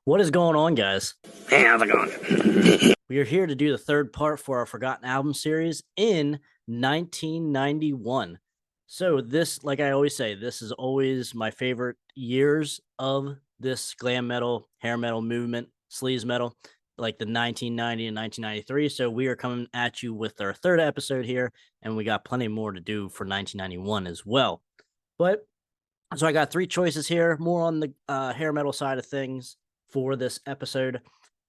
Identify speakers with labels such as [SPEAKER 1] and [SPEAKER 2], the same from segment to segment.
[SPEAKER 1] What is going on, guys?
[SPEAKER 2] Hey, how's it going?
[SPEAKER 1] We are here to do the third part for our Forgotten Album series in 1991. So, this, like I always say, this is always my favorite years of this glam metal, hair metal movement, sleaze metal, like the 1990 and 1993. So, we are coming at you with our third episode here, and we got plenty more to do for 1991 as well. But so I got three choices here, more on the hair metal side of things for this episode.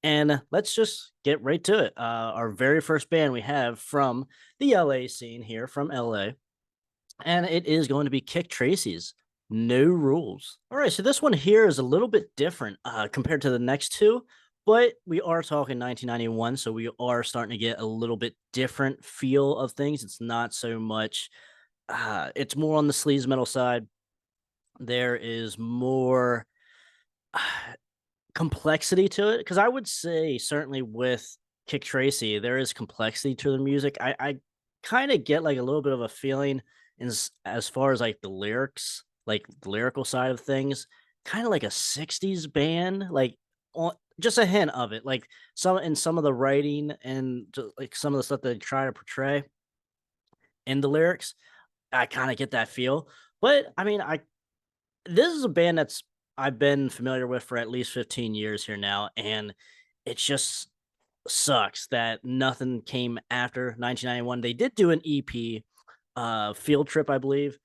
[SPEAKER 1] And let's just get right to it. Our very first band we have from the LA scene here from LA, and it is going to be Kick Tracy's No Rules. All right, so this one here is a little bit different compared to the next two, but we are talking 1991, so we are starting to get a little bit different feel of things. It's not so much, it's more on the sleaze metal side. There is more complexity to it because I would say certainly with Kick Tracy, there is complexity to the music. I kind of get like a little bit of a feeling as far as like the lyrics, like the lyrical side of things, kind of like a 60s band, like just a hint of it, like some of the writing and like some of the stuff they try to portray in the lyrics. I kind of get that feel. But I mean, I this is a band that's I've been familiar with for at least 15 years here now, and it just sucks that nothing came after 1991. They did do an EP, Field Trip, I believe,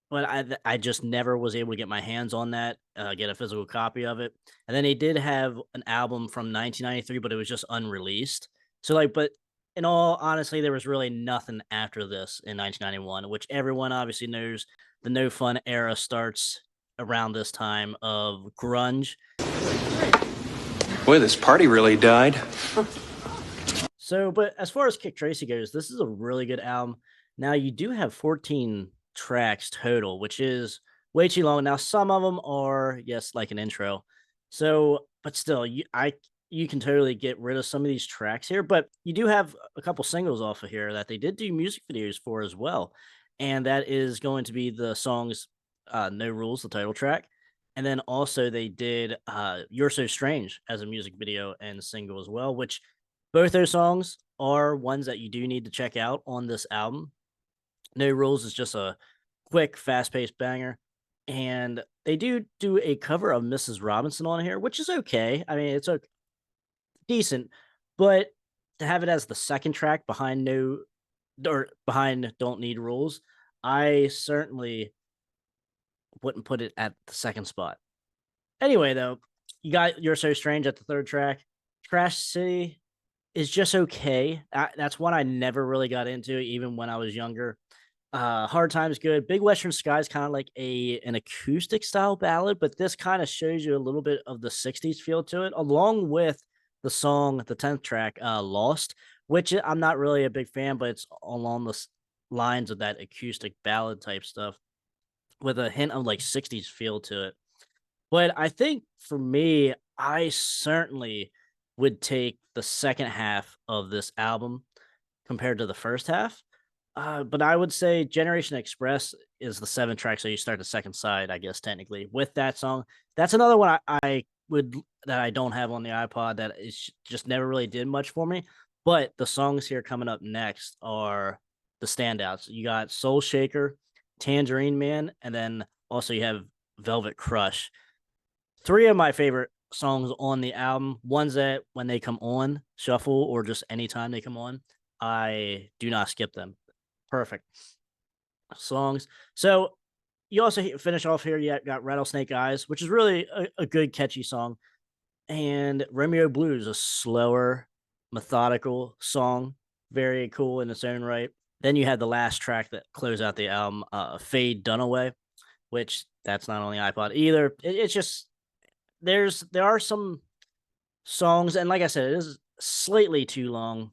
[SPEAKER 1] but I just never was able to get my hands on that, get a physical copy of it. And then they did have an album from 1993, but it was just unreleased. So like, but in all honestly, there was really nothing after this in 1991, which everyone obviously knows the no fun era starts around this time of grunge.
[SPEAKER 3] Boy, this party really died.
[SPEAKER 1] So, but as far as Kick Tracy goes, this is a really good album. Now, you do have 14 tracks total, which is way too long. Now, some of them are, yes, like an intro. So, but still, you can totally get rid of some of these tracks here, but you do have a couple singles off of here that they did do music videos for as well. And that is going to be the songs No Rules, the title track. And then also they did You're So Strange as a music video and single as well, which both those songs are ones that you do need to check out on this album. No Rules is just a quick, fast-paced banger, and they do a cover of Mrs. Robinson on here, which is okay. I mean, it's a decent, but to have it as the second track behind No or behind Don't Need Rules, I certainly wouldn't put it at the second spot. Anyway, though, you got You're So Strange at the third track. Trash City is just okay. That's one I never really got into, even when I was younger. Hard Time's good. Big Western Sky is kind of like an acoustic style ballad, but this kind of shows you a little bit of the 60s feel to it, along with the song, the 10th track, Lost, which I'm not really a big fan, but it's along the lines of that acoustic ballad type stuff with a hint of like 60s feel to it. But I think for me, I certainly would take the second half of this album compared to the first half. But I would say Generation Express is the seven track, so you start the second side, I guess technically with that song. That's another one I would that I don't have on the iPod that is just never really did much for me. But the songs here coming up next are the standouts. You got Soul Shaker, Tangerine Man, and then also you have Velvet Crush. Three of my favorite songs on the album, ones that when they come on shuffle or just anytime they come on, I do not skip them. Perfect songs. So you also finish off here. You got Rattlesnake Eyes, which is really a good catchy song, and Romeo Blues, a slower, methodical song, very cool in its own right. Then you had the last track that closed out the album, Fade Dunaway, which that's not on the iPod either. It's just there are some songs, and like I said, it is slightly too long.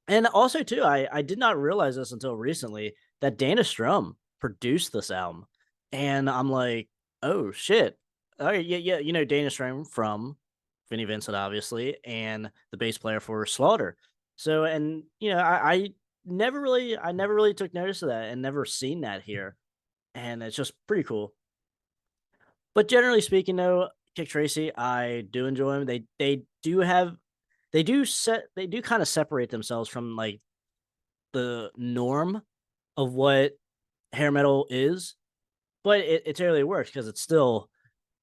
[SPEAKER 1] And also too, I did not realize this until recently that Dana Strum produced this album. And I'm like, oh shit. Oh yeah, yeah, Dana Strum from Vinnie Vincent, obviously, and the bass player for Slaughter. So and I never really took notice of that and never seen that here. And it's just pretty cool. But generally speaking, though, Kick Tracii, I do enjoy them. They do kind of separate themselves from like the norm of what hair metal is, but it totally works because it's still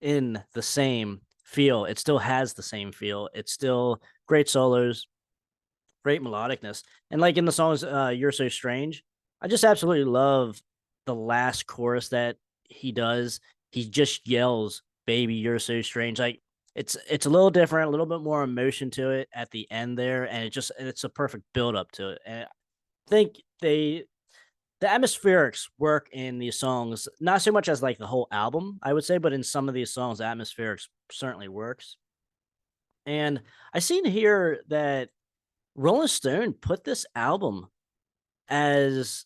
[SPEAKER 1] in the same feel. It still has the same feel. It's still great solos, great melodicness. And like in the songs You're So Strange, I just absolutely love the last chorus that he does. He just yells, "Baby, you're so strange." Like it's a little different, a little bit more emotion to it at the end there, and it's a perfect build up to it. And I think the atmospherics work in these songs, not so much as like the whole album, I would say, but in some of these songs, the atmospherics certainly works. And I seen here that Rolling Stone put this album as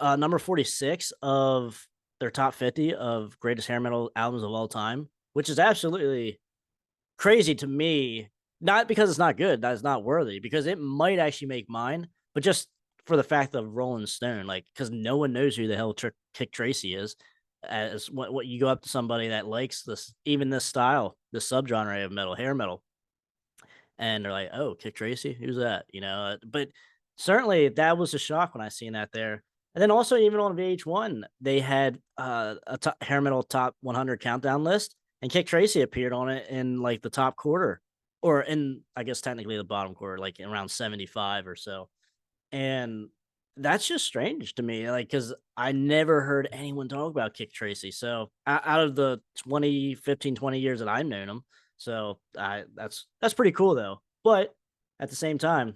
[SPEAKER 1] number 46 of their top 50 of greatest hair metal albums of all time, which is absolutely crazy to me. Not because it's not good, that is not worthy, because it might actually make mine, but just for the fact of Rolling Stone, like because no one knows who the hell Kick Tracii is. As what you go up to somebody that likes this, even this style, this subgenre of metal, hair metal, and they're like, "Oh, Kick Tracii, who's that?" But certainly that was a shock when I seen that there. And then also even on VH1, they had hair metal top 100 countdown list, and Kick Tracii appeared on it in like the top quarter, or in I guess technically the bottom quarter, like around 75 or so. And that's just strange to me, like because I never heard anyone talk about Kick Tracii. So out of the 20 years that I've known him, so that's pretty cool though. But at the same time,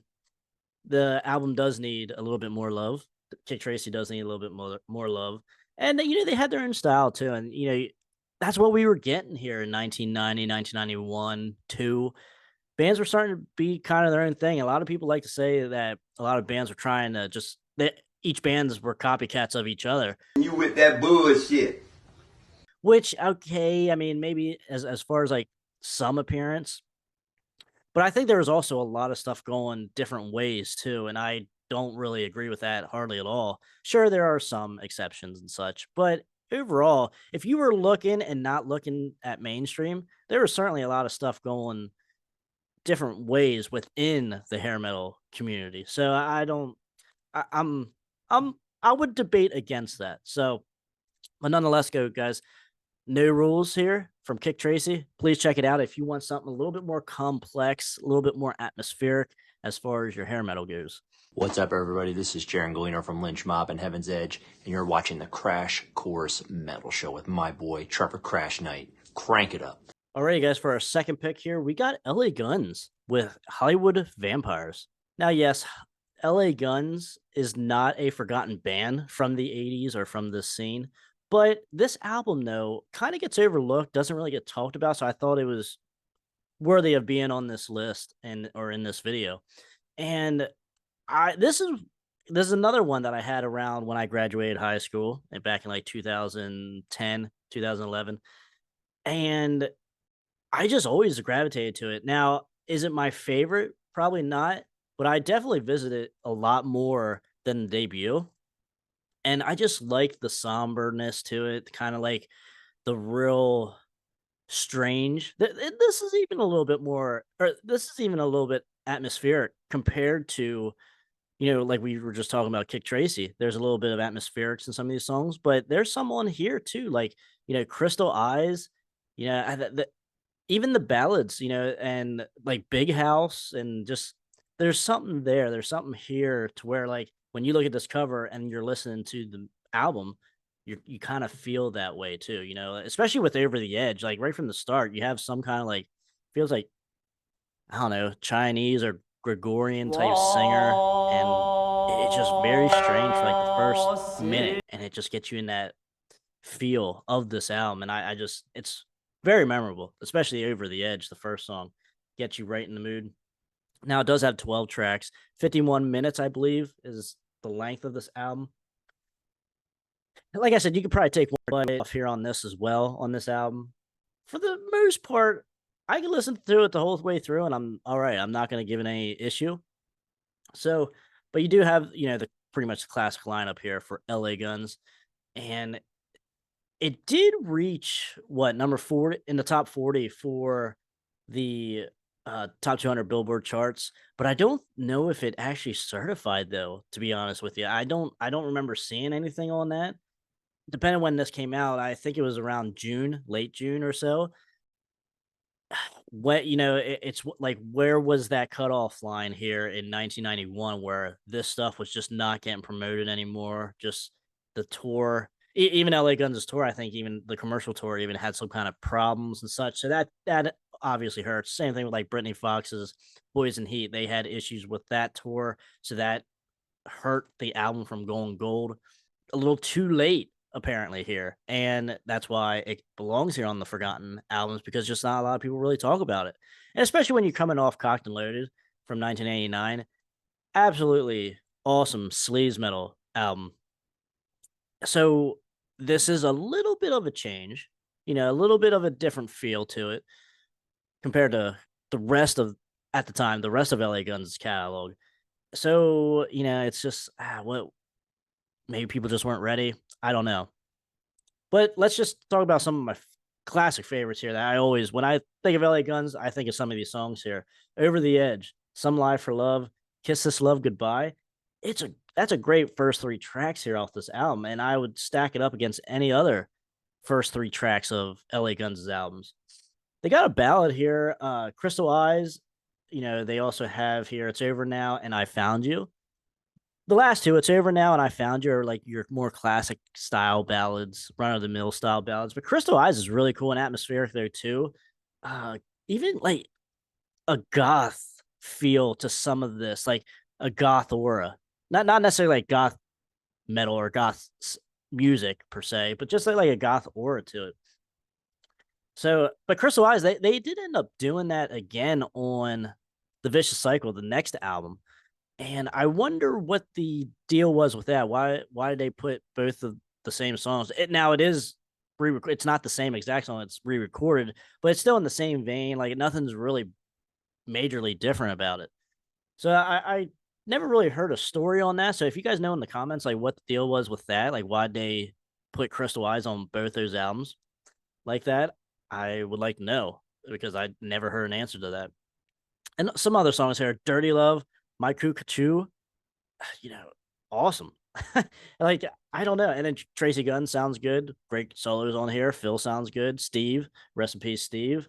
[SPEAKER 1] the album does need a little bit more love. Kick Tracii does need a little bit more love. And they had their own style too. And that's what we were getting here in 1990, 1991, 2. Bands were starting to be kind of their own thing. A lot of people like to say that a lot of bands were trying to just that each bands were copycats of each other.
[SPEAKER 4] You with that bullshit.
[SPEAKER 1] Which, okay, I mean, maybe as far as like some appearance, but I think there was also a lot of stuff going different ways too, and I don't really agree with that hardly at all. Sure, there are some exceptions and such, but overall, if you were looking and not looking at mainstream, there was certainly a lot of stuff going different ways within the hair metal community. So I don't I, I would debate against that. So, but nonetheless, go guys. No rules here from Kick Tracii. Please check it out if you want something a little bit more complex, a little bit more atmospheric as far as your hair metal goes.
[SPEAKER 5] What's up, everybody? This is Jaron Galino from Lynch Mob and Heaven's Edge, and you're watching the Krash Kourse Metal Show with my boy, Trevor Krash Knight. Crank it up.
[SPEAKER 1] Alrighty, guys, for our second pick here, we got LA Guns with Hollywood Vampires. Now, yes, LA Guns is not a forgotten band from the 80s or from this scene, but this album, though, kind of gets overlooked, doesn't really get talked about, so I thought it was worthy of being on this list or in this video. And I this is another one that I had around when I graduated high school and back in like 2010, 2011. And I just always gravitated to it. Now, is it my favorite? Probably not, but I definitely visit it a lot more than the debut. And I just like the somberness to it, kind of like the real strange. This is even a little bit more, or this is even a little bit atmospheric compared to, like we were just talking about Kick Tracii. There's a little bit of atmospherics in some of these songs, but there's some on here too, like, Crystal Eyes, even the ballads, and like Big House, and just there's something there. There's something here to where like when you look at this cover and you're listening to the album, you kind of feel that way too, especially with Over the Edge. Like right from the start, you have some kind of like feels like I don't know, Chinese or Gregorian type singer, and it's just very strange for like the first minute, and it just gets you in that feel of this album, and I just it's very memorable, especially Over the Edge, the first song gets you right in the mood. Now it does have 12 tracks, 51 minutes, I believe, is the length of this album. And like I said, you could probably take one off here on this as well on this album. For the most part, I can listen through it the whole way through, and I'm all right. I'm not going to give it any issue. So, but you do have, the pretty much the classic lineup here for LA Guns, and It did reach what number 40 in the top 40 for the top 200 Billboard charts, but I don't know if it actually certified though. To be honest with you, I don't remember seeing anything on that. Depending on when this came out, I think it was around June, late June or so. What like where was that cutoff line here in 1991 where this stuff was just not getting promoted anymore? Just the tour, even LA Guns' tour, I think even the commercial tour even had some kind of problems and such. So that obviously hurts. Same thing with like Brittany Fox's Boys in Heat. They had issues with that tour, so that hurt the album from going gold a little too late apparently here, and that's why it belongs here on the forgotten albums because just not a lot of people really talk about it, and especially when you're coming off Cocked and Loaded from 1989, absolutely awesome sleaze metal album. So this is a little bit of a change, a little bit of a different feel to it compared to the rest of at the time the rest of LA Guns' catalog. So it's just what maybe people just weren't ready. I don't know. But let's just talk about some of my classic favorites here that I always, when I think of LA Guns, I think of some of these songs here. Over the Edge, Some Lie for Love, Kiss This Love Goodbye. That's a great first three tracks here off this album, and I would stack it up against any other first three tracks of LA Guns' albums. They got a ballad here, Crystal Eyes. They also have here It's Over Now and I Found You. The last two, It's Over Now and I Found You, are like your more classic style ballads, run of the mill style ballads. But Crystal Eyes is really cool and atmospheric there too. Even like a goth feel to some of this, like a goth aura. Not necessarily like goth metal or goth music per se, but just like a goth aura to it. So, but Crystal Eyes, they did end up doing that again on the Vicious Cycle, the next album. And I wonder what the deal was with that. Why did they put both of the same songs? It is it's not the same exact song, it's re-recorded, but it's still in the same vein. Like nothing's really majorly different about it. So I never really heard a story on that. So if you guys know in the comments like what the deal was with that, like why they put Crystal Eyes on both those albums like that, I would like to know because I never heard an answer to that. And some other songs here, Dirty Love, My Cuckoo, awesome. Like, I don't know. And then Tracii Guns sounds good. Great solos on here. Phil sounds good. Steve, rest in peace, Steve.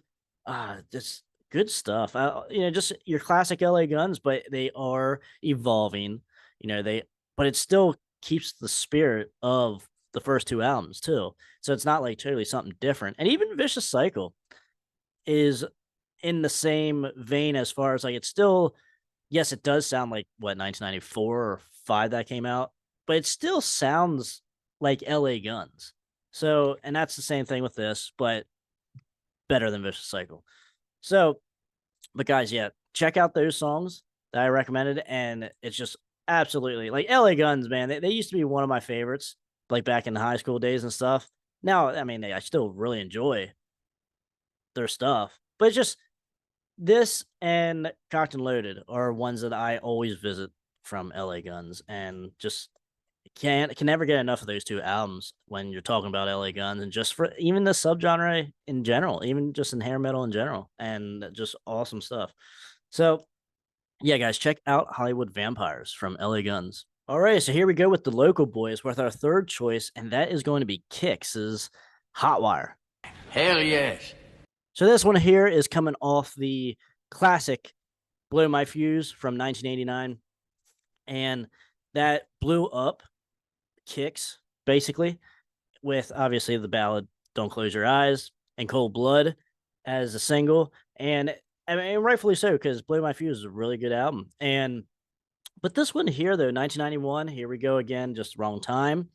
[SPEAKER 1] Just good stuff. Just your classic LA Guns, but they are evolving. But it still keeps the spirit of the first two albums too. So it's not like totally something different. And even Vicious Cycle is in the same vein as far as like it's still, yes, it does sound like what 1994 or 5 that came out, but it still sounds like LA Guns. So, and that's the same thing with this, but better than Vicious Cycle. So, but guys, yeah, check out those songs that I recommended, and it's just absolutely like LA Guns, man. They used to be one of my favorites, like back in the high school days and stuff. Now, I mean, I still really enjoy their stuff, but it's just this and Cocked and Loaded are ones that I always visit from LA Guns, and just can never get enough of those two albums when you're talking about LA Guns and just for even the subgenre in general, even just in hair metal in general, and just awesome stuff. So yeah, guys, check out Hollywood Vampires from LA Guns. All right, so here we go with the local boys with our third choice, and that is going to be Kix's Hotwire.
[SPEAKER 2] Hell yes.
[SPEAKER 1] So this one here is coming off the classic Blow My Fuse from 1989, and that blew up Kix basically with obviously the ballad Don't Close Your Eyes and Cold Blood as a single, and I mean rightfully so because Blow My Fuse is a really good album. But this one here though, 1991, here we go again, just wrong time.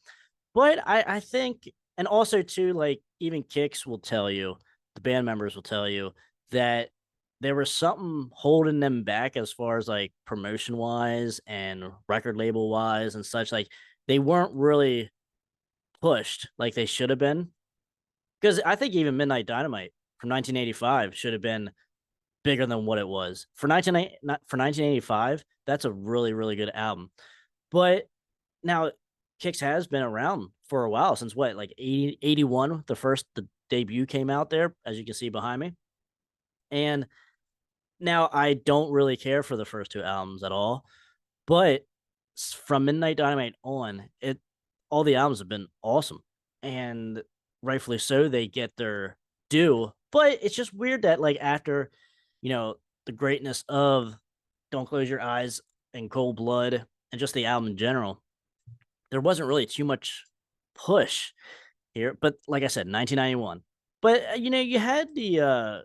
[SPEAKER 1] But I think, and also too, like even Kix will tell you, the band members will tell you that there was something holding them back as far as like promotion wise and record label wise and such. Like they weren't really pushed like they should have been. Because I think even Midnight Dynamite from 1985 should have been bigger than what it was. For 1985, that's a really, really good album. But now Kix has been around for a while, since what, like 81, the debut came out there, as you can see behind me. And now I don't really care for the first two albums at all, but from Midnight Dynamite on, all the albums have been awesome, and rightfully so. They get their due, but it's just weird that like after, the greatness of Don't Close Your Eyes and Cold Blood and just the album in general, there wasn't really too much push here. But like I said, 1991. But you had the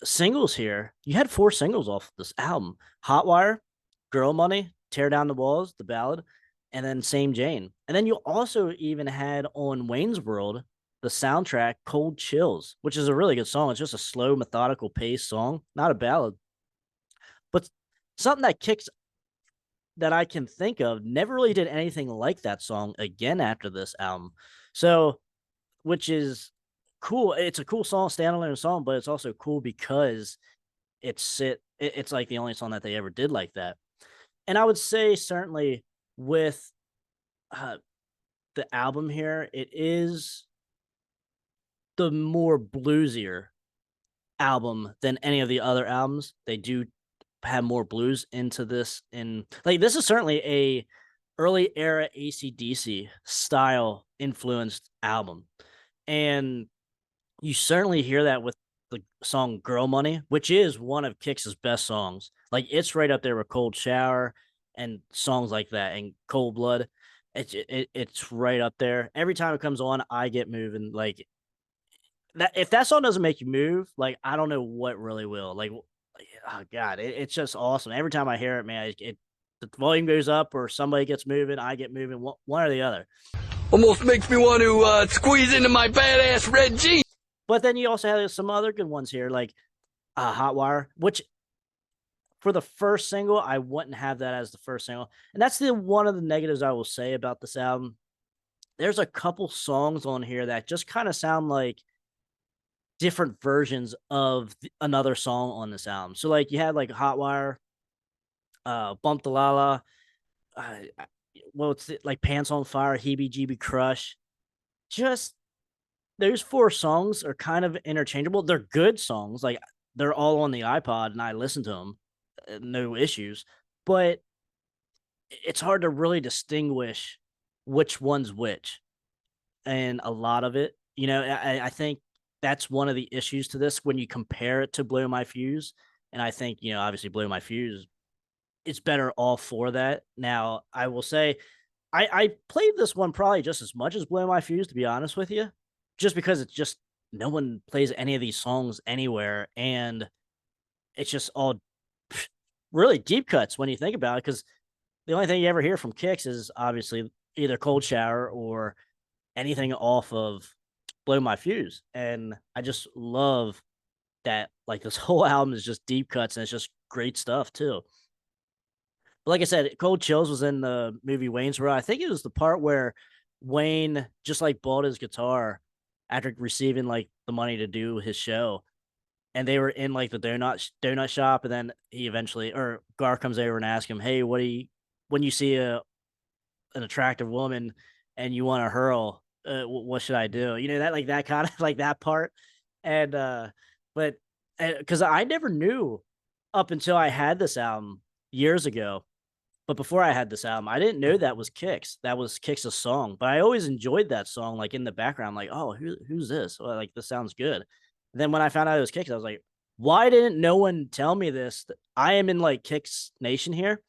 [SPEAKER 1] singles here. You had 4 singles off this album: Hotwire, Girl Money, Tear Down the Walls, the ballad, and then Same Jane. And then you also even had on Wayne's World the soundtrack Cold Chills, which is a really good song. It's just a slow, methodical pace song, not a ballad. But something that kicks that I can think of never really did anything like that song again after this album. So, which is cool. It's a cool song, standalone song, but it's also cool because it's like the only song that they ever did like that. And I would say certainly with the album here, it is the more bluesier album than any of the other albums. They do have more blues into this, and like this is certainly a early era AC/DC style influenced album. And you certainly hear that with the song Girl Money, which is one of Kix's best songs. Like it's right up there with Cold Shower and songs like that, and Cold Blood. It's right up there. Every time it comes on, I get moving. Like that, if that song doesn't make you move, like I don't know what really will. Like, oh god, it's just awesome. Every time I hear it, man, the volume goes up or somebody gets moving, I get moving, one or the other.
[SPEAKER 2] Almost makes me want to squeeze into my badass red jeans.
[SPEAKER 1] But then you also have some other good ones here, like Hotwire, which for the first single, I wouldn't have that as the first single. And that's one of the negatives I will say about this album. There's a couple songs on here that just kind of sound like different versions of another song on this album. So like you had like Hotwire, Bump the Lala, like Pants on Fire, Heebie Jeebie Crush. Just those 4 songs are kind of interchangeable. They're good songs. Like they're all on the iPod and I listen to them, no issues. But it's hard to really distinguish which one's which. And a lot of it, I think that's one of the issues to this when you compare it to Blow My Fuse. And I think, obviously Blow My Fuse, it's better all for that. Now, I will say, I played this one probably just as much as Blow My Fuse, to be honest with you, just because it's just no one plays any of these songs anywhere. And it's just all really deep cuts when you think about it, because the only thing you ever hear from Kix is obviously either Cold Shower or anything off of Blow My Fuse. And I just love that, like, this whole album is just deep cuts and it's just great stuff too. But like I said, Cold Chills was in the movie Wayne's World. I think it was the part where Wayne just like bought his guitar after receiving like the money to do his show. And they were in like the donut shop, and then he eventually, or Gar comes over and asks him, "Hey, when you see an attractive woman and you want to hurl, what should I do?" That, like, that kind of like that part. And but because I never knew up until I had this album years ago. But before I had this album, I didn't know that was Kix. That was Kix's song. But I always enjoyed that song, like in the background, like, oh, who's this? Well, like, this sounds good. And then when I found out it was Kix, I was like, why didn't no one tell me this? I am in like Kix Nation here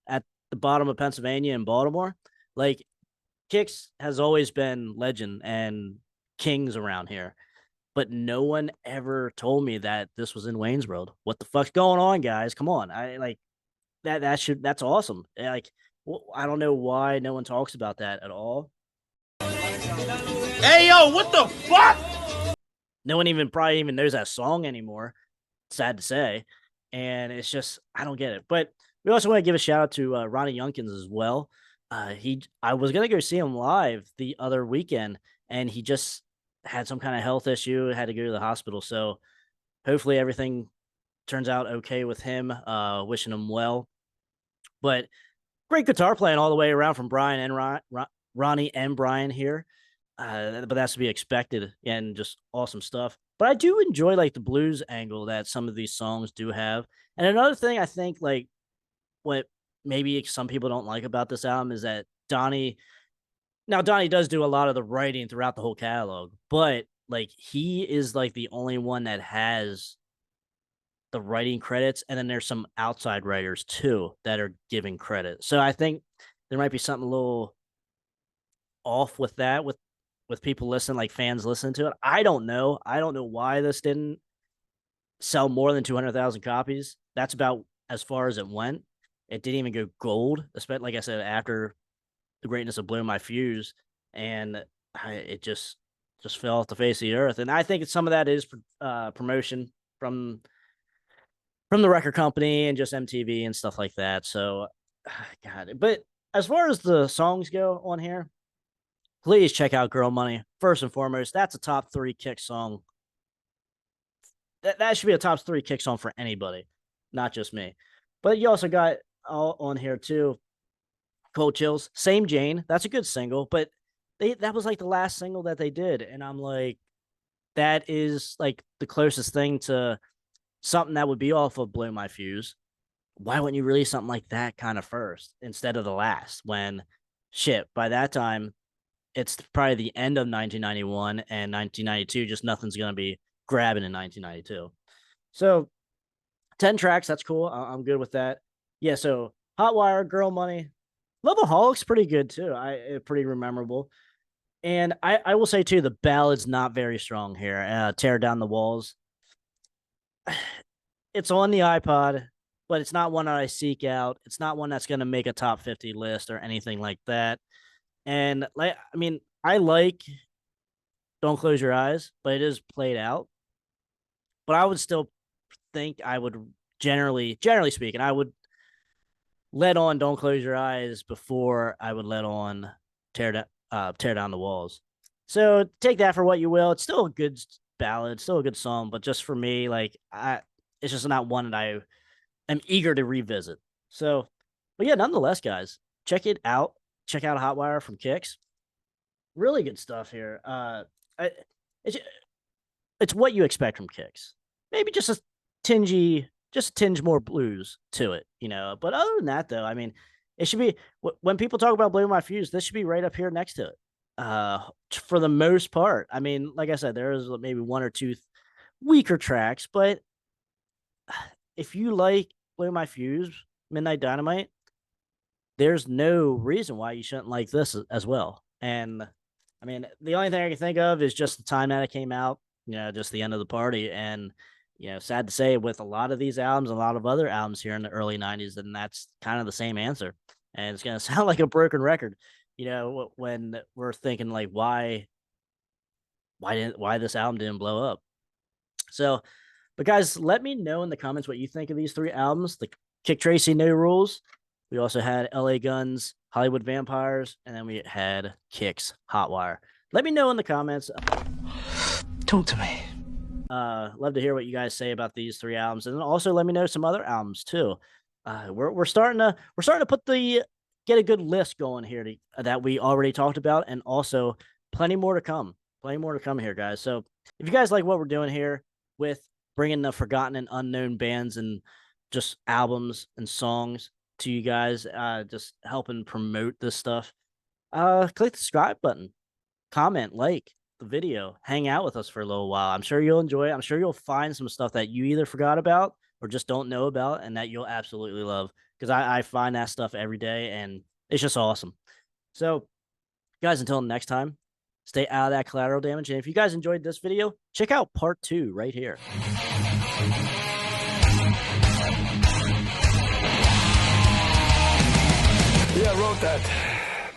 [SPEAKER 1] at the bottom of Pennsylvania and Baltimore. Like, Kix has always been legend and kings around here. But no one ever told me that this was in Wayne's World. What the fuck's going on, guys? Come on. I like that's awesome. Like, I don't know why no one talks about that at all.
[SPEAKER 6] Hey, yo, what the fuck?
[SPEAKER 1] No one probably even knows that song anymore. Sad to say. And it's just, I don't get it. But we also want to give a shout out to Ronnie Younkins as well. I was going to go see him live the other weekend, and he just had some kind of health issue, had to go to the hospital. So hopefully everything turns out okay with him. Wishing him well. But great guitar playing all the way around from Brian and Ronnie and Brian here, but that's to be expected and just awesome stuff. But I do enjoy like the blues angle that some of these songs do have. And another thing I think like what maybe some people don't like about this album is that Donnie does do a lot of the writing throughout the whole catalog, but like he is like the only one that has the writing credits, and then there's some outside writers too that are giving credit. So I think there might be something a little off with that with people listening, like fans listening to it. I don't know. I don't know why this didn't sell more than 200,000 copies. That's about as far as it went. It didn't even go gold, especially like I said after the greatness of Blow My Fuse, and it just fell off the face of the earth. And I think some of that is promotion from the record company and just MTV and stuff like that. So, God. But as far as the songs go on here, please check out Girl Money. First and foremost, that's a top 3 kick song. That should be a top 3 kick song for anybody, not just me. But you also got on here too, Cold Chills, Same Jane. That's a good single, but that was like the last single that they did. And I'm like, that is like the closest thing to something that would be off of Blow My Fuse. Why wouldn't you release something like that kind of first instead of the last? When shit, by that time, it's probably the end of 1991 and 1992. Just nothing's going to be grabbing in 1992. So 10 tracks, that's cool. I'm good with that. Yeah, so Hotwire, Girl Money, Loveaholics, pretty good too. Pretty memorable. And I will say too, the ballad's not very strong here. Tear Down the Walls. It's on the iPod, but it's not one that I seek out. It's not one that's going to make a top 50 list or anything like that. And like, I mean, I like Don't Close Your Eyes, but it is played out. But I would still think I would generally speaking, I would let on Don't Close Your Eyes before I would let on Tear Down the Walls. So take that for what you will. It's still a good ballad, still a good song, but just for me, like it's just not one that I am eager to revisit. So, but yeah, nonetheless, guys, check it out. Check out Hotwire from Kix. Really good stuff here. It's what you expect from Kix. Maybe just a tinge more blues to it, you know. But other than that, though, I mean, it should be when people talk about Blow My Fuse, this should be right up here next to it. For the most part, I mean, like I said, there is maybe one or two weaker tracks, but if you like Blow My Fuse, Midnight Dynamite, there's no reason why you shouldn't like this as well. And I mean, the only thing I can think of is just the time that it came out, you know, just the end of the party. And, you know, sad to say, with a lot of these albums, a lot of other albums here in the early 90s, then that's kind of the same answer. And it's going to sound like a broken record, you know, when we're thinking like, why this album didn't blow up. So, but guys, let me know in the comments what you think of these 3 albums. The Kick Tracii No Rules. We also had LA Guns, Hollywood Vampires, and then we had Kix Hotwire. Let me know in the comments.
[SPEAKER 2] Talk to me.
[SPEAKER 1] Love to hear what you guys say about these 3 albums, and then also let me know some other albums too. We're starting to get a good list going here that we already talked about, and also plenty more to come. Plenty more to come here, guys. So if you guys like what we're doing here with bringing the forgotten and unknown bands and just albums and songs to you guys, just helping promote this stuff, click the subscribe button, comment, like the video, hang out with us for a little while. I'm sure you'll enjoy it. I'm sure you'll find some stuff that you either forgot about or just don't know about and that you'll absolutely love, because I find that stuff every day and it's just awesome. So guys, until next time, stay out of that collateral damage. And if you guys enjoyed this video, check out part 2 right here.
[SPEAKER 2] Yeah, I wrote that.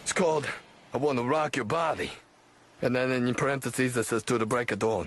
[SPEAKER 2] It's called I Want to Rock Your Body. And then in parentheses it says to the break of dawn.